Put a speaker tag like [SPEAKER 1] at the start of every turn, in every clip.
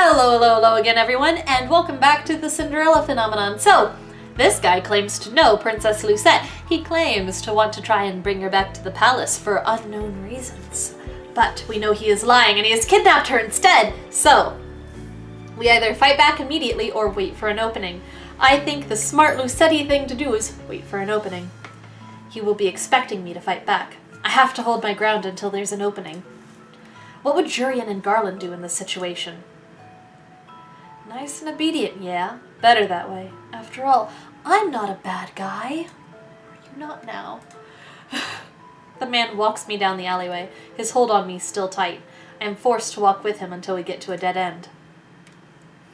[SPEAKER 1] Hello again everyone, and welcome back to the Cinderella phenomenon. So, this guy claims to know Princess Lucette. He claims to want to try and bring her back to the palace for unknown reasons. But we know he is lying and he has kidnapped her instead. So, we either fight back immediately or wait for an opening. I think the smart Lucette thing to do is wait for an opening. He will be expecting me to fight back. I have to hold my ground until there's an opening. What would Jurian and Garland do in this situation? Nice and obedient, yeah. Better that way. After all, I'm not a bad guy. Are you not now? The man walks me down the alleyway, his hold on me still tight. I am forced to walk with him until we get to a dead end.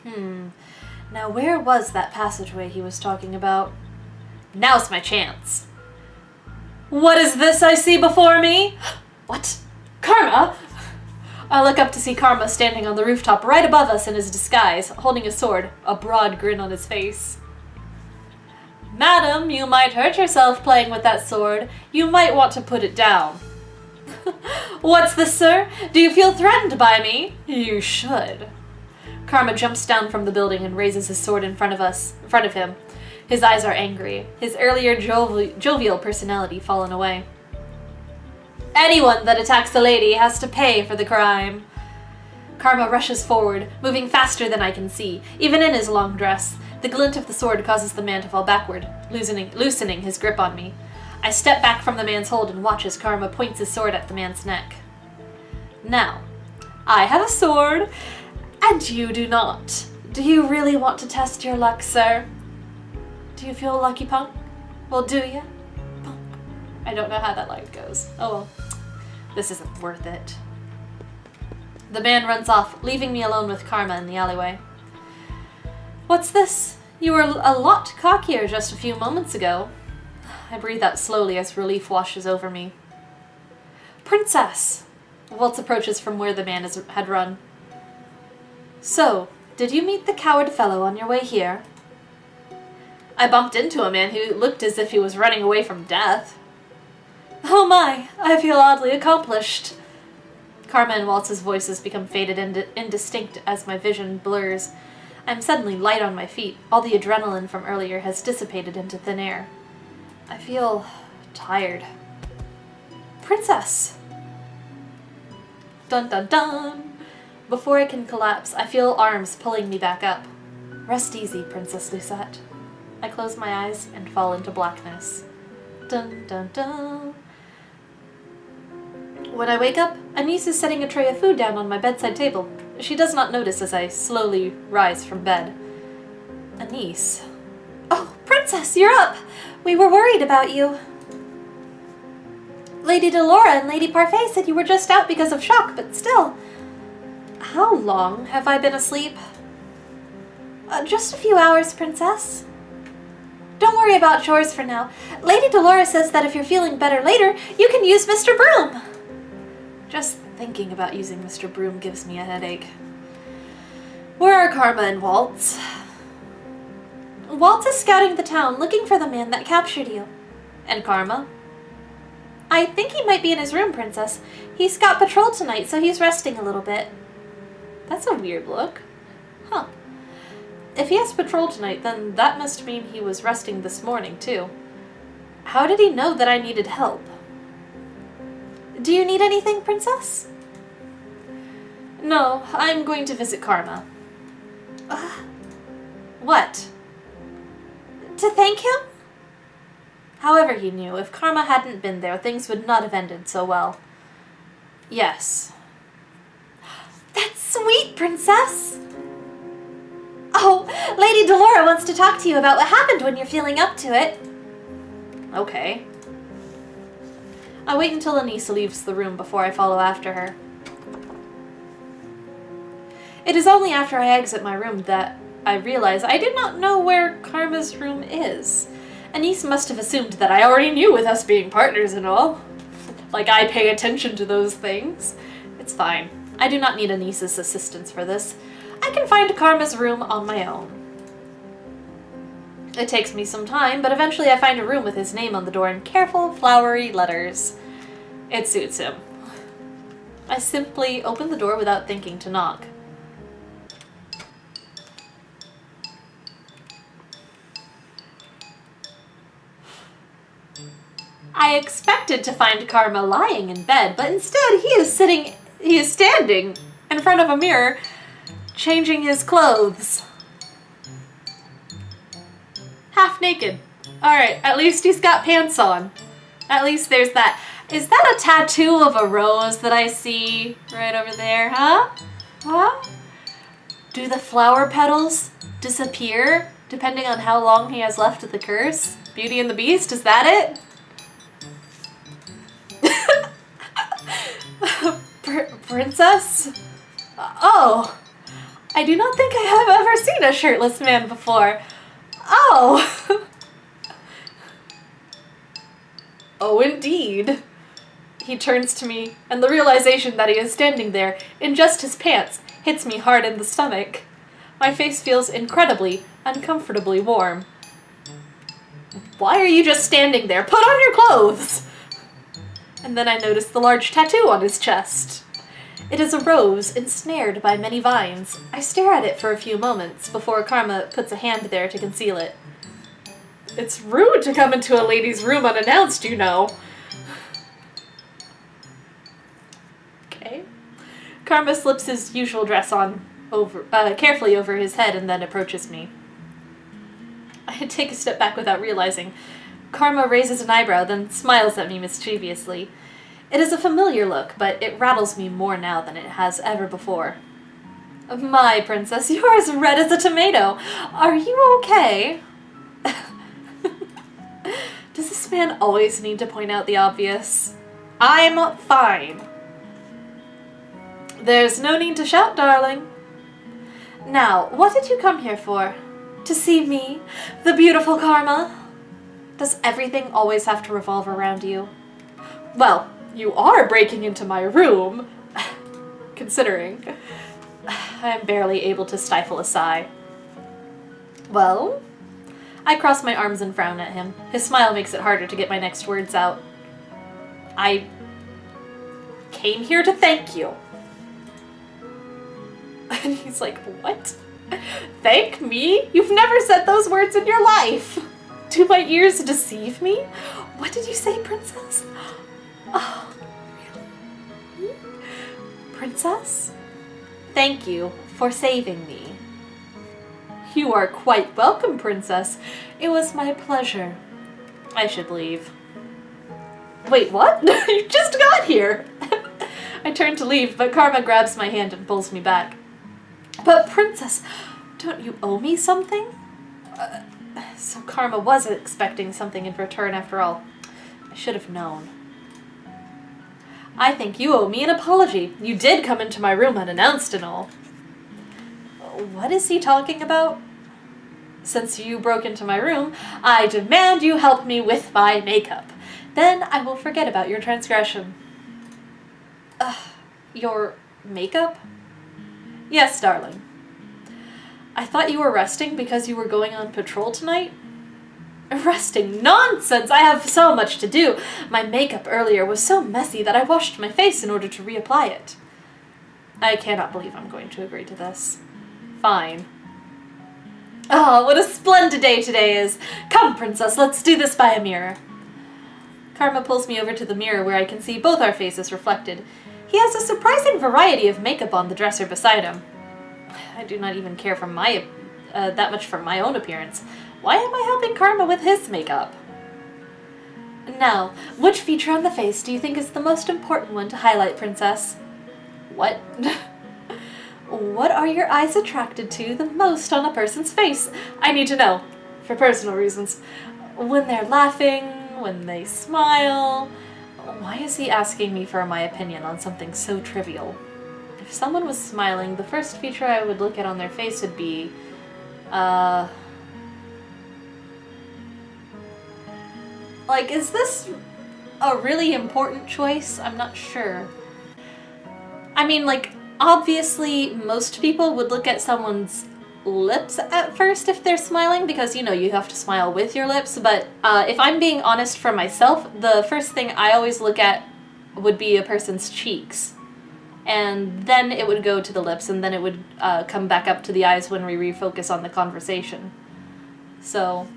[SPEAKER 1] Now where was that passageway he was talking about? Now's my chance. What is this I see before me? What? Karma? I look up to see Karma standing on the rooftop right above us in his disguise, holding a sword, a broad grin on his face. Madam, you might hurt yourself playing with that sword. You might want to put it down. What's this, sir? Do you feel threatened by me? You should. Karma jumps down from the building and raises his sword in front of him. His eyes are angry, his earlier jovial personality fallen away. Anyone that attacks a lady has to pay for the crime. Karma rushes forward, moving faster than I can see, even in his long dress. The glint of the sword causes the man to fall backward, loosening his grip on me. I step back from the man's hold and watch as Karma points his sword at the man's neck. Now, I have a sword, and you do not. Do you really want to test your luck, sir? Do you feel lucky, punk? Well, do you? Punk. I don't know how that line goes. Oh well. This isn't worth it. The man runs off, leaving me alone with Karma in the alleyway. What's this? You were a lot cockier just a few moments ago. I breathe out slowly as relief washes over me. Princess! Waltz approaches from where the man had run. So, did you meet the coward fellow on your way here? I bumped into a man who looked as if he was running away from death. Oh my, I feel oddly accomplished. Karma and Waltz's voices become faded and indistinct as my vision blurs. I'm suddenly light on my feet. All the adrenaline from earlier has dissipated into thin air. I feel tired. Princess! Dun dun dun! Before I can collapse, I feel arms pulling me back up. Rest easy, Princess Lucette. I close my eyes and fall into blackness. Dun dun dun! When I wake up, Anise is setting a tray of food down on my bedside table. She does not notice as I slowly rise from bed. Anise. Oh, Princess, you're up! We were worried about you. Lady Delora and Lady Parfait said you were just out because of shock, but still. How long have I been asleep? Just a few hours, Princess. Don't worry about chores for now. Lady Delora says that if you're feeling better later, you can use Mr. Broom. Just thinking about using Mr. Broom gives me a headache. Where are Karma and Waltz? Waltz is scouting the town, looking for the man that captured you. And Karma? I think he might be in his room, Princess. He's got patrol tonight, so he's resting a little bit. That's a weird look. Huh. If he has patrol tonight, then that must mean he was resting this morning, too. How did he know that I needed help? Do you need anything, Princess? No, I'm going to visit Karma. What? To thank him? However he knew, if Karma hadn't been there, things would not have ended so well. Yes. That's sweet, Princess! Oh, Lady Delora wants to talk to you about what happened when you're feeling up to it. Okay. I wait until Anise leaves the room before I follow after her. It is only after I exit my room that I realize I did not know where Karma's room is. Anise must have assumed that I already knew with us being partners and all. Like I pay attention to those things. It's fine. I do not need Anise's assistance for this. I can find Karma's room on my own. It takes me some time, but eventually I find a room with his name on the door in careful, flowery letters. It suits him. I simply open the door without thinking to knock. I expected to find Karma lying in bed, but instead he is standing in front of a mirror, changing his clothes. Half naked. Alright, at least he's got pants on. At least there's that. Is that a tattoo of a rose that I see right over there, huh? Huh? Do the flower petals disappear depending on how long he has left of the curse? Beauty and the Beast, is that it? Princess? Oh, I do not think I have ever seen a shirtless man before. Oh! Oh, indeed. He turns to me, and the realization that he is standing there, in just his pants, hits me hard in the stomach. My face feels incredibly, uncomfortably warm. Why are you just standing there? Put on your clothes! And then I notice the large tattoo on his chest. It is a rose ensnared by many vines. I stare at it for a few moments before Karma puts a hand there to conceal it. It's rude to come into a lady's room unannounced, you know. Okay. Karma slips his usual dress on carefully over his head and then approaches me. I take a step back without realizing. Karma raises an eyebrow, then smiles at me mischievously. It is a familiar look, but it rattles me more now than it has ever before. My princess, you're as red as a tomato. Are you okay? Does this man always need to point out the obvious? I'm fine. There's no need to shout, darling. Now, what did you come here for? To see me, the beautiful Karma? Does everything always have to revolve around you? Well, you are breaking into my room, considering. I am barely able to stifle a sigh. Well? I cross my arms and frown at him. His smile makes it harder to get my next words out. I came here to thank you. And he's like, what? Thank me? You've never said those words in your life. Do my ears deceive me? What did you say, princess? Oh, really? Princess? Thank you for saving me. You are quite welcome, princess. It was my pleasure. I should leave. Wait, what? You just got here! I turn to leave, but Karma grabs my hand and pulls me back. But princess, don't you owe me something? So Karma was expecting something in return after all. I should have known. I think you owe me an apology. You did come into my room unannounced and all. What is he talking about? Since you broke into my room, I demand you help me with my makeup. Then I will forget about your transgression. Your makeup? Yes, darling. I thought you were resting because you were going on patrol tonight? Resting? Nonsense! I have so much to do. My makeup earlier was so messy that I washed my face in order to reapply it. I cannot believe I'm going to agree to this. Fine. Oh, what a splendid day today is! Come, princess, let's do this by a mirror. Karma pulls me over to the mirror where I can see both our faces reflected. He has a surprising variety of makeup on the dresser beside him. I do not even care for that much for my own appearance. Why am I helping Karma with his makeup? Now, which feature on the face do you think is the most important one to highlight, princess? What? What are your eyes attracted to the most on a person's face? I need to know, for personal reasons. When they're laughing, when they smile. Why is he asking me for my opinion on something so trivial? If someone was smiling, the first feature I would look at on their face would be, like, is this a really important choice? I'm not sure. I mean, like, obviously most people would look at someone's lips at first if they're smiling, because, you know, you have to smile with your lips, but if I'm being honest for myself, the first thing I always look at would be a person's cheeks. And then it would go to the lips, and then it would come back up to the eyes when we refocus on the conversation. So,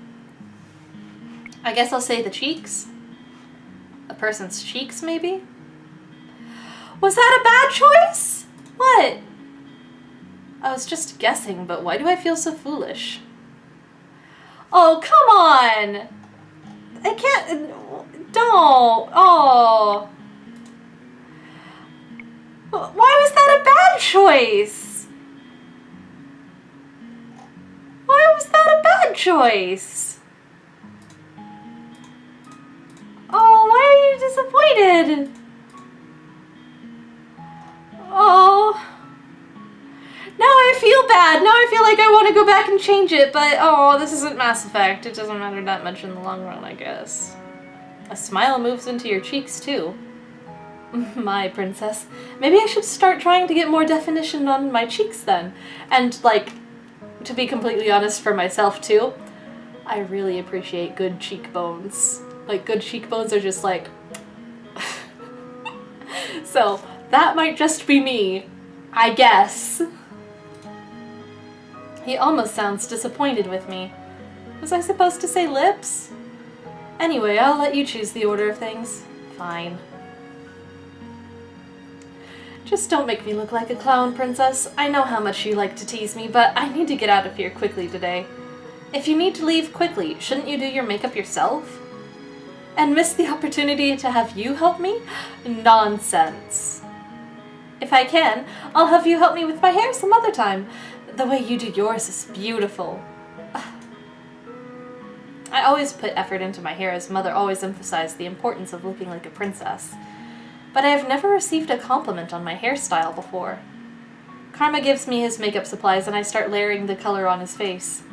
[SPEAKER 1] I guess I'll say the cheeks. A person's cheeks, maybe? Was that a bad choice? What? I was just guessing, but why do I feel so foolish? Oh, come on! I can't... Don't! Oh! Why was that a bad choice? Why was that a bad choice? Oh, why are you disappointed? Oh. Now I feel bad. Now I feel like I want to go back and change it, but oh, this isn't Mass Effect. It doesn't matter that much in the long run, I guess. A smile moves into your cheeks, too. My princess. Maybe I should start trying to get more definition on my cheeks then. And, like, to be completely honest for myself, too, I really appreciate good cheekbones. Like, good cheekbones are just like... So, that might just be me. I guess. He almost sounds disappointed with me. Was I supposed to say lips? Anyway, I'll let you choose the order of things. Fine. Just don't make me look like a clown, princess. I know how much you like to tease me, but I need to get out of here quickly today. If you need to leave quickly, shouldn't you do your makeup yourself? And miss the opportunity to have you help me? Nonsense. If I can, I'll have you help me with my hair some other time. The way you do yours is beautiful. I always put effort into my hair, as Mother always emphasized the importance of looking like a princess. But I have never received a compliment on my hairstyle before. Karma gives me his makeup supplies and I start layering the color on his face.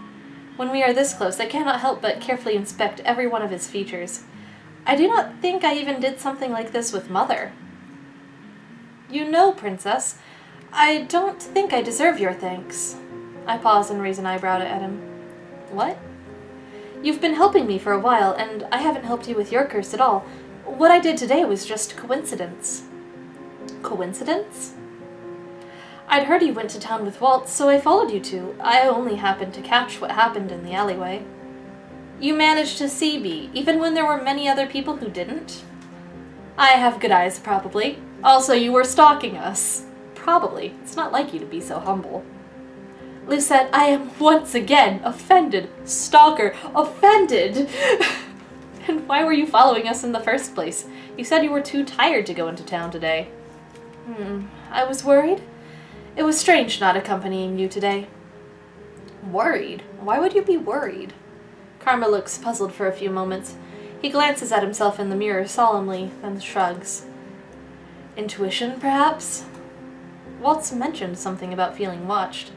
[SPEAKER 1] When we are this close, I cannot help but carefully inspect every one of his features. I do not think I even did something like this with Mother. You know, princess, I don't think I deserve your thanks. I pause and raise an eyebrow at him. What? You've been helping me for a while, and I haven't helped you with your curse at all. What I did today was just coincidence. Coincidence? I'd heard you went to town with Waltz, so I followed you two. I only happened to catch what happened in the alleyway. You managed to see me, even when there were many other people who didn't? I have good eyes, probably. Also, you were stalking us. Probably. It's not like you to be so humble. Lucette, I am once again offended. Stalker, offended. And why were you following us in the first place? You said you were too tired to go into town today. I was worried. It was strange not accompanying you today. Worried? Why would you be worried? Karma looks puzzled for a few moments. He glances at himself in the mirror solemnly, then shrugs. Intuition, perhaps? Waltz mentioned something about feeling watched.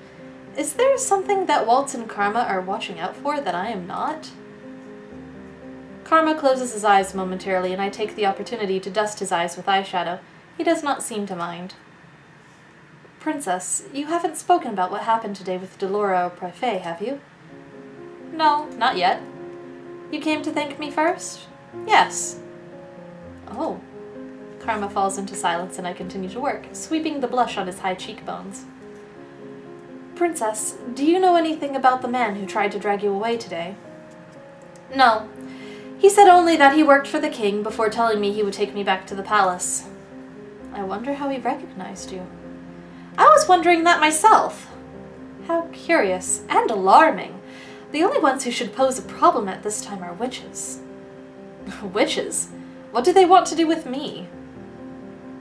[SPEAKER 1] Is there something that Waltz and Karma are watching out for that I am not? Karma closes his eyes momentarily, and I take the opportunity to dust his eyes with eyeshadow. He does not seem to mind. Princess, you haven't spoken about what happened today with Delora or Parfait, have you? No, not yet. You came to thank me first? Yes. Oh. Karma falls into silence and I continue to work, sweeping the blush on his high cheekbones. Princess, do you know anything about the man who tried to drag you away today? No. He said only that he worked for the king before telling me he would take me back to the palace. I wonder how he recognized you. I was wondering that myself. How curious and alarming. The only ones who should pose a problem at this time are witches. Witches? What do they want to do with me?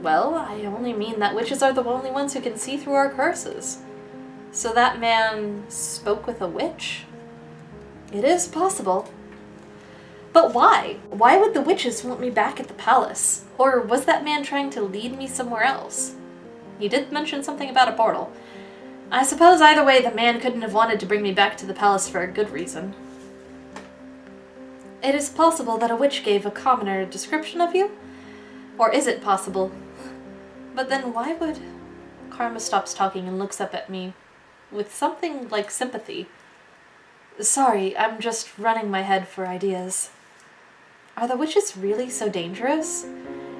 [SPEAKER 1] Well, I only mean that witches are the only ones who can see through our curses. So that man spoke with a witch? It is possible. But why? Why would the witches want me back at the palace? Or was that man trying to lead me somewhere else? He did mention something about a portal. I suppose either way the man couldn't have wanted to bring me back to the palace for a good reason. It is possible that a witch gave a commoner a description of you? Or is it possible? But then why would... Karma stops talking and looks up at me with something like sympathy. Sorry, I'm just running my head for ideas. Are the witches really so dangerous?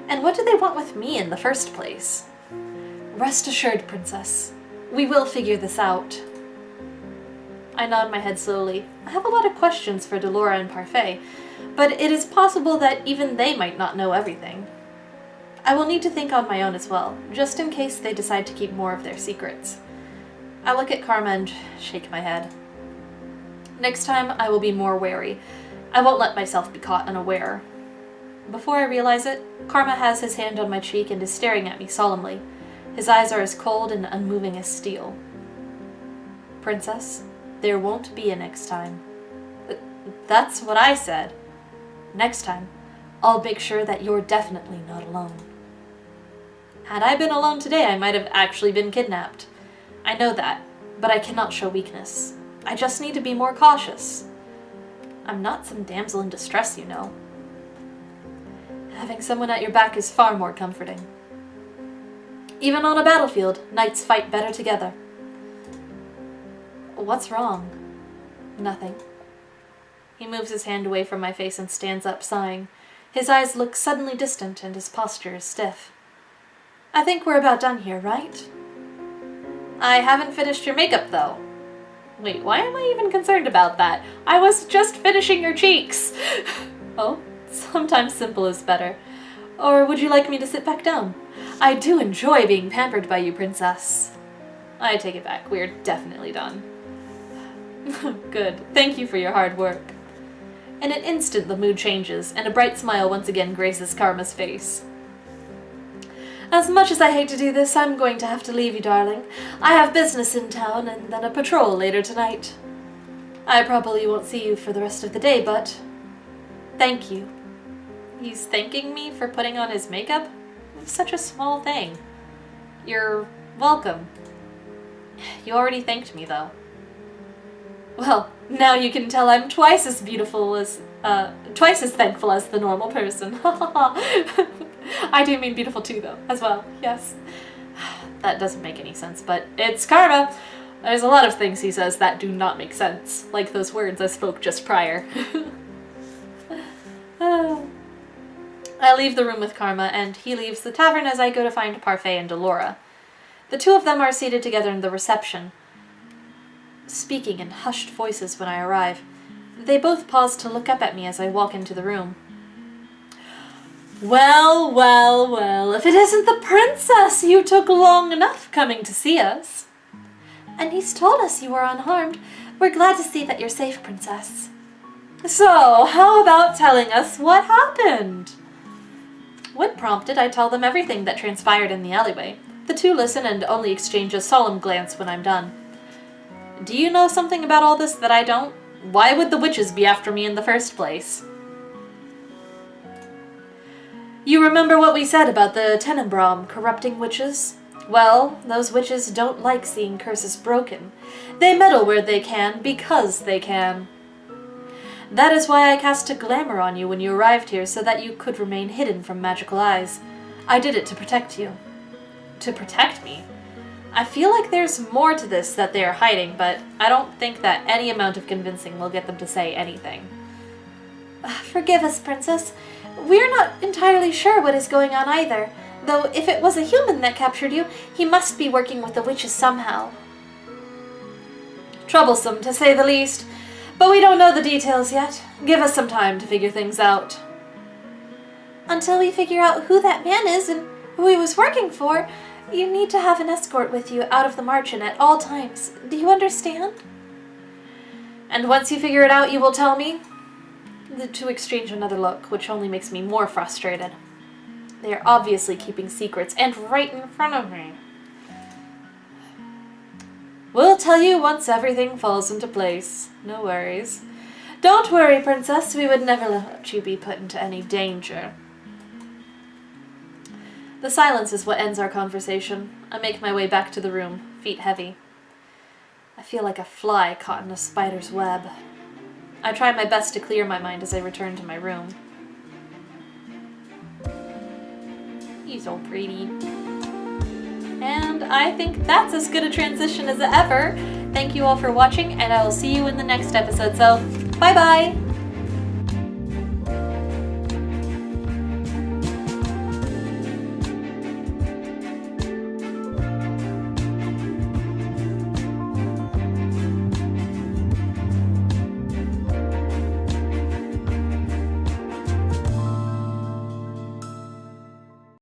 [SPEAKER 1] And what do they want with me in the first place? Rest assured, Princess. We will figure this out. I nod my head slowly. I have a lot of questions for Delora and Parfait, but it is possible that even they might not know everything. I will need to think on my own as well, just in case they decide to keep more of their secrets. I look at Karma and shake my head. Next time, I will be more wary. I won't let myself be caught unaware. Before I realize it, Karma has his hand on my cheek and is staring at me solemnly. His eyes are as cold and unmoving as steel. Princess, there won't be a next time. That's what I said. Next time, I'll make sure that you're definitely not alone. Had I been alone today, I might have actually been kidnapped. I know that, but I cannot show weakness. I just need to be more cautious. I'm not some damsel in distress, you know. Having someone at your back is far more comforting. Even on a battlefield, knights fight better together. What's wrong? Nothing. He moves his hand away from my face and stands up, sighing. His eyes look suddenly distant and his posture is stiff. I think we're about done here, right? I haven't finished your makeup, though. Wait, why am I even concerned about that? I was just finishing your cheeks! Oh, sometimes simple is better. Or would you like me to sit back down? I do enjoy being pampered by you, Princess. I take it back. We're definitely done. Good. Thank you for your hard work. In an instant, the mood changes, and a bright smile once again graces Karma's face. As much as I hate to do this, I'm going to have to leave you, darling. I have business in town, and then a patrol later tonight. I probably won't see you for the rest of the day, but thank you. He's thanking me for putting on his makeup? It's such a small thing. You're welcome. You already thanked me, though. Well, now you can tell I'm twice as thankful as the normal person. I do mean beautiful too, though, as well, yes. That doesn't make any sense, but it's Karma. There's a lot of things he says that do not make sense, like those words I spoke just prior. I leave the room with Karma, and he leaves the tavern as I go to find Parfait and Delora. The two of them are seated together in the reception, speaking in hushed voices when I arrive. They both pause to look up at me as I walk into the room. Well, well, well, if it isn't the princess! You took long enough coming to see us. And he's told us you were unharmed. We're glad to see that you're safe, Princess. So, how about telling us what happened? When prompted, I tell them everything that transpired in the alleyway. The two listen and only exchange a solemn glance when I'm done. Do you know something about all this that I don't? Why would the witches be after me in the first place? You remember what we said about the Tenenbaum corrupting witches? Well, those witches don't like seeing curses broken. They meddle where they can because they can. That is why I cast a glamour on you when you arrived here, so that you could remain hidden from magical eyes. I did it to protect you. To protect me? I feel like there's more to this that they are hiding, but I don't think that any amount of convincing will get them to say anything. Forgive us, Princess. We're not entirely sure what is going on either, though if it was a human that captured you, he must be working with the witches somehow. Troublesome, to say the least, but we don't know the details yet. Give us some time to figure things out. Until we figure out who that man is and who he was working for, you need to have an escort with you out of the margin at all times. Do you understand? And once you figure it out, you will tell me? The two exchange another look, which only makes me more frustrated. They are obviously keeping secrets, and right in front of me. We'll tell you once everything falls into place. No worries. Don't worry, Princess. We would never let you be put into any danger. The silence is what ends our conversation. I make my way back to the room, feet heavy. I feel like a fly caught in a spider's web. I try my best to clear my mind as I return to my room. He's so pretty. And I think that's as good a transition as ever. Thank you all for watching, and I will see you in the next episode, so bye-bye!